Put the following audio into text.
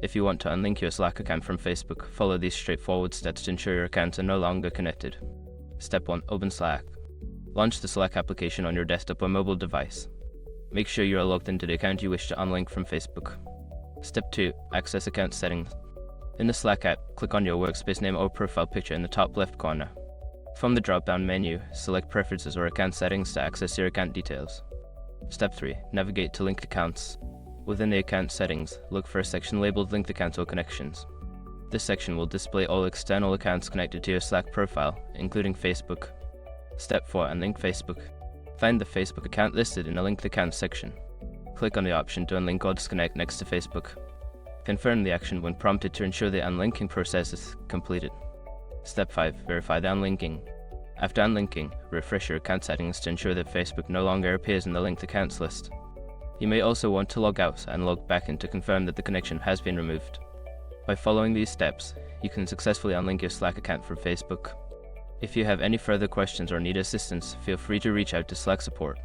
If you want to unlink your Slack account from Facebook, follow these straightforward steps to ensure your accounts are no longer connected. Step 1. Open Slack. Launch the Slack application on your desktop or mobile device. Make sure you are logged into the account you wish to unlink from Facebook. Step 2. Access account settings. In the Slack app, click on your workspace name or profile picture in the top left corner. From the drop-down menu, select Preferences or Account Settings to access your account details. Step 3. Navigate to Linked Accounts. Within the account settings, look for a section labeled Linked Accounts or Connections. This section will display all external accounts connected to your Slack profile, including Facebook. Step 4. Unlink Facebook. Find the Facebook account listed in the Linked Accounts section. Click on the option to unlink or disconnect next to Facebook. Confirm the action when prompted to ensure the unlinking process is completed. Step 5. Verify the unlinking. After unlinking, refresh your account settings to ensure that Facebook no longer appears in the linked accounts list. You may also want to log out and log back in to confirm that the connection has been removed. By following these steps, you can successfully unlink your Slack account from Facebook. If you have any further questions or need assistance, feel free to reach out to Slack support.